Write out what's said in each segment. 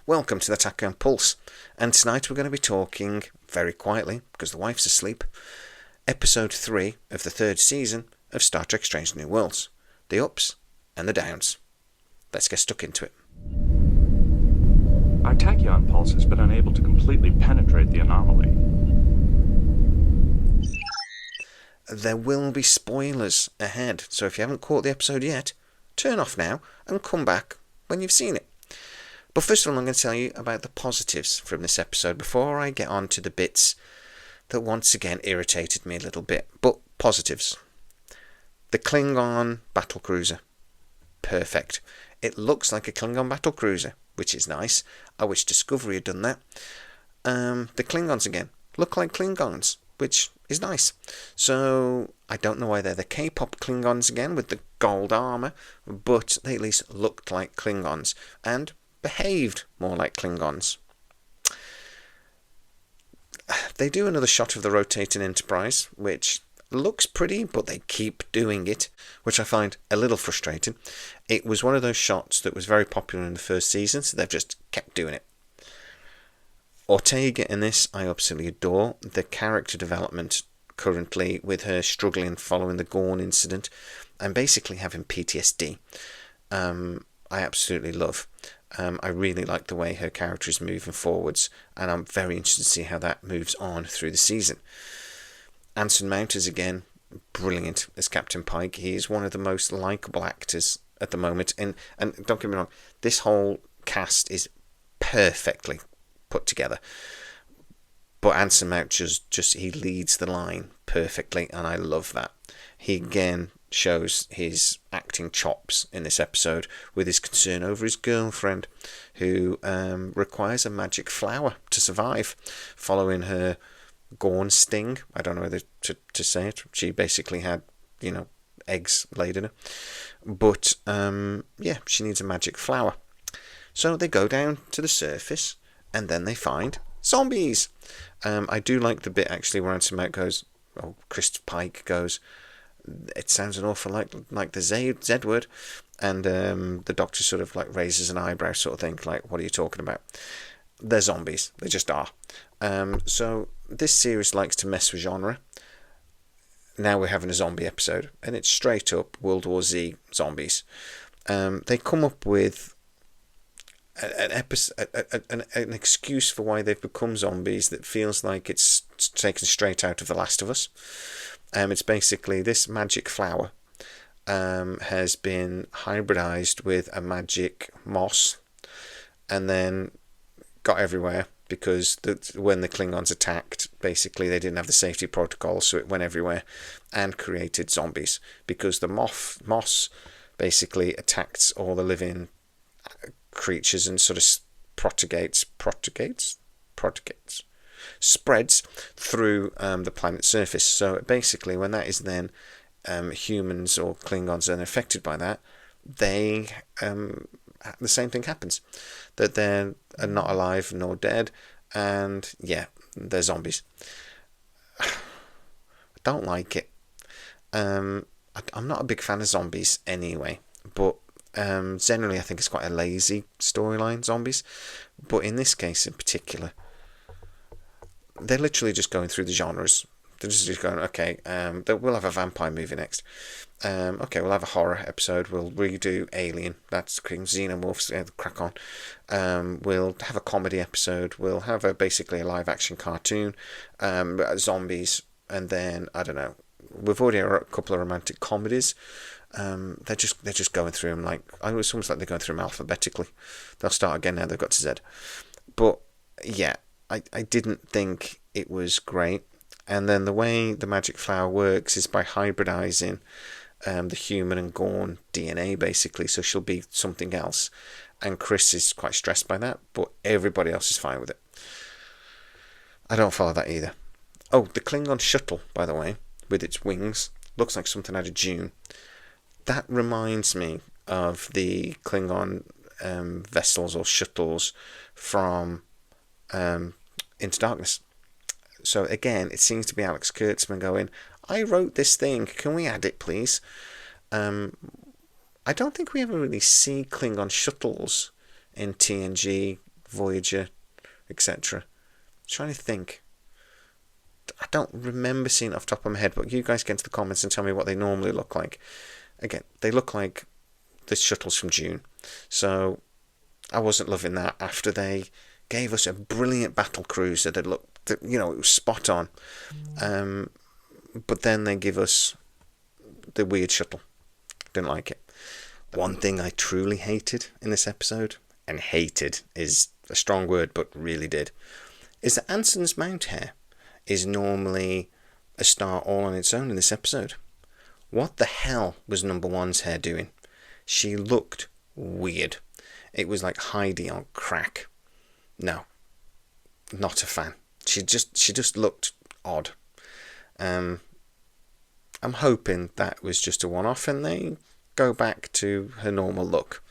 Welcome to the Taco Pulse, and tonight we're going to be talking, very quietly, because the wife's asleep, Episode 3 of the third season of Star Trek SNW, the ups and the downs. Let's get stuck into it. Our tachyon pulse has been unable to completely penetrate the anomaly. There will be spoilers ahead, so if you haven't caught the episode yet, turn off now and come back when you've seen it. But first of all, I'm going to tell you about the positives from this episode before I get on to the bits that once again irritated me a little bit. But positives. The Klingon battlecruiser. Perfect. It looks like a Klingon battlecruiser, which is nice. I wish Discovery had done that. The Klingons again look like Klingons, which is nice. So I don't know why they're the K-pop Klingons again with the gold armour, but they at least looked like Klingons and behaved more like Klingons. They do another shot of the rotating Enterprise, which looks pretty, but they keep doing it, which I find a little frustrating. It was one of those shots that was very popular in the first season, so they've just kept doing it. Ortega in this, I absolutely adore. The character development currently with her struggling following the Gorn incident and basically having PTSD, I absolutely love. I really like the way her character is moving forwards, and I'm very interested to see how that moves on through the season. Anson Mount is again brilliant as Captain Pike. He is one of the most likeable actors at the moment, and don't get me wrong, this whole cast is perfectly put together. But Anson Mount just he leads the line perfectly, and I love that. He again shows his acting chops in this episode with his concern over his girlfriend, who requires a magic flower to survive following her Gorn sting. I don't know whether to say it. She basically had, eggs laid in her. But, she needs a magic flower. So they go down to the surface, and then they find zombies. I do like the bit, actually, where Anson Mount goes, Chris Pike goes, it sounds an awful like the Z word, and the doctor sort of like raises an eyebrow sort of thing, like, what are you talking about? They're zombies. They just are. So this series likes to mess with genre. Now we're having a zombie episode, and it's straight up World War Z zombies. They come up with an excuse for why they've become zombies that feels like it's taken straight out of The Last of Us. It's basically this magic flower has been hybridized with a magic moss and then got everywhere because when the Klingons attacked, basically they didn't have the safety protocols, so it went everywhere and created zombies because the moss basically attacks all the living creatures and sort of spreads through the planet's surface. So basically, when that is then humans or Klingons are affected by that, they the same thing happens, that they're not alive nor dead, and they're zombies. I don't like it. I'm not a big fan of zombies anyway, but generally I think it's quite a lazy storyline, zombies. But in this case in particular, they're literally just going through the genres. They're just going, okay, we'll have a vampire movie next. Okay, we'll have a horror episode. We'll redo Alien. That's Xenomorphs. Crack on. We'll have a comedy episode. We'll have basically a live action cartoon. Zombies, and then I don't know. We've already had a couple of romantic comedies. They're just going through them like it's almost like they're going through them alphabetically. They'll start again now. They've got to Z. But yeah. I didn't think it was great. And then the way the magic flower works is by hybridizing the human and Gorn DNA, basically. So she'll be something else. And Chris is quite stressed by that, but everybody else is fine with it. I don't follow that either. Oh, the Klingon shuttle, by the way, with its wings, looks like something out of Dune. That reminds me of the Klingon vessels or shuttles from Into Darkness. So again, it seems to be Alex Kurtzman going, I wrote this thing, can we add it please? I don't think we ever really see Klingon shuttles in TNG Voyager, etc. Trying to think. I don't remember seeing it off the top of my head, but you guys get into the comments and tell me what they normally look like. Again, they look like the shuttles from June. So I wasn't loving that after they gave us a brilliant battle cruiser that looked, it was spot on. But then they give us the weird shuttle. Didn't like it. One thing I truly hated in this episode, and hated is a strong word, but really did, is that Anson's mount hair is normally a star all on its own in this episode. What the hell was number one's hair doing? She looked weird. It was like Heidi on crack. No, not a fan. She just looked odd. I'm hoping that was just a one-off and they go back to her normal look.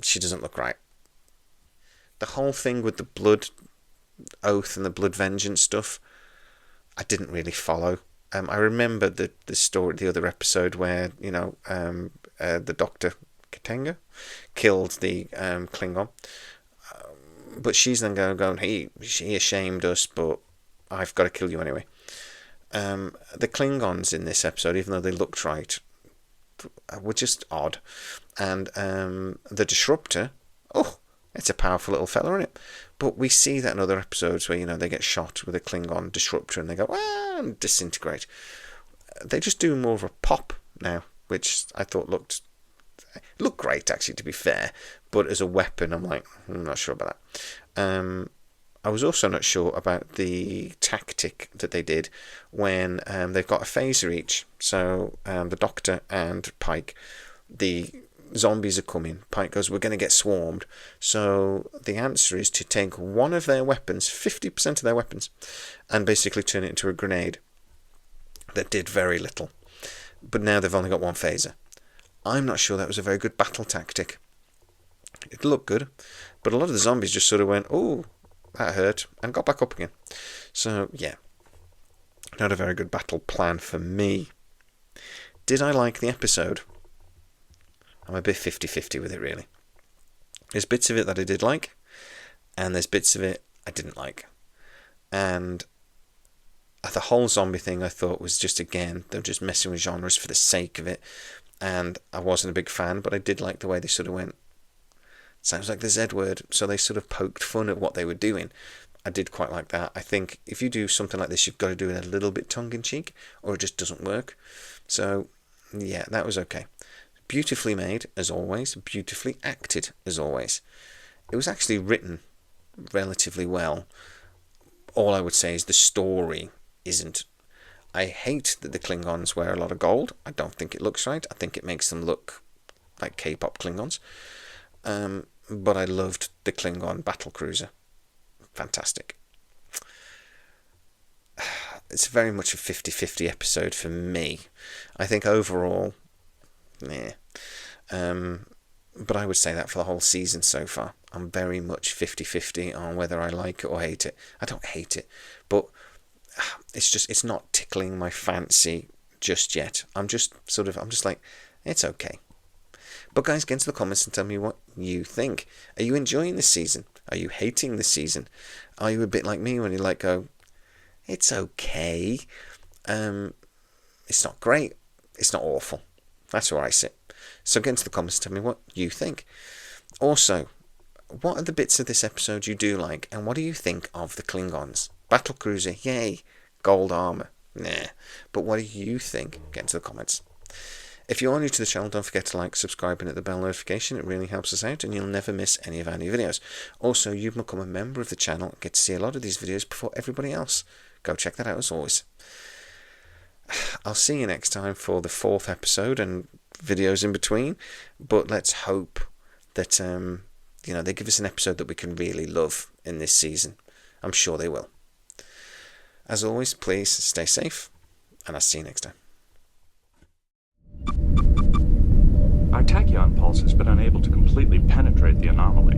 She doesn't look right. The whole thing with the blood oath and the blood vengeance stuff, I didn't really follow. I remember the story, the other episode where the Doctor Katenga killed the Klingon, but she's then going, he ashamed us, but I've got to kill you anyway. The Klingons in this episode, even though they looked right, were just odd, and the Disruptor, it's a powerful little fella, isn't it? But we see that in other episodes where, they get shot with a Klingon disruptor and they go, and disintegrate. They just do more of a pop now, which I thought looked great, actually, to be fair. But as a weapon, I'm like, I'm not sure about that. I was also not sure about the tactic that they did when they've got a phaser each. So the Doctor and Pike, the zombies are coming. Pike goes, we're going to get swarmed. So the answer is to take one of their weapons, 50% of their weapons, and basically turn it into a grenade that did very little. But now they've only got one phaser. I'm not sure that was a very good battle tactic. It looked good, but a lot of the zombies just sort of went, oh, that hurt, and got back up again. So, yeah, not a very good battle plan for me. Did I like the episode? I'm a bit 50-50 with it, really. There's bits of it that I did like, and there's bits of it I didn't like. And the whole zombie thing I thought was just, again, they were just messing with genres for the sake of it. And I wasn't a big fan, but I did like the way they sort of went, sounds like the Z word. So they sort of poked fun at what they were doing. I did quite like that. I think if you do something like this, you've got to do it a little bit tongue-in-cheek, or it just doesn't work. So, yeah, that was okay. Beautifully made, as always. Beautifully acted, as always. It was actually written relatively well. All I would say is the story isn't. I hate that the Klingons wear a lot of gold. I don't think it looks right. I think it makes them look like K-pop Klingons. But I loved the Klingon battle cruiser. Fantastic. It's very much a 50-50 episode for me. I think overall, but I would say that for the whole season so far. I'm very much 50-50 on whether I like it or hate it. I don't hate it, but it's not tickling my fancy just yet. I'm just like, it's okay. But guys, get into the comments and tell me what you think. Are you enjoying this season? Are you hating this season? Are you a bit like me when you like go, it's okay. It's not great. It's not awful. That's where I sit. So get into the comments and tell me what you think. Also, what are the bits of this episode you do like, and what do you think of the Klingons? Battle cruiser, yay. Gold armour, nah. But what do you think? Get into the comments. If you're new to the channel, don't forget to like, subscribe, and hit the bell notification. It really helps us out, and you'll never miss any of our new videos. Also, you can become a member of the channel and get to see a lot of these videos before everybody else. Go check that out as always. I'll see you next time for the 4th episode and videos in between. But let's hope that they give us an episode that we can really love in this season. I'm sure they will. As always, please stay safe, and I'll see you next time. Our tachyon pulse has been unable to completely penetrate the anomaly.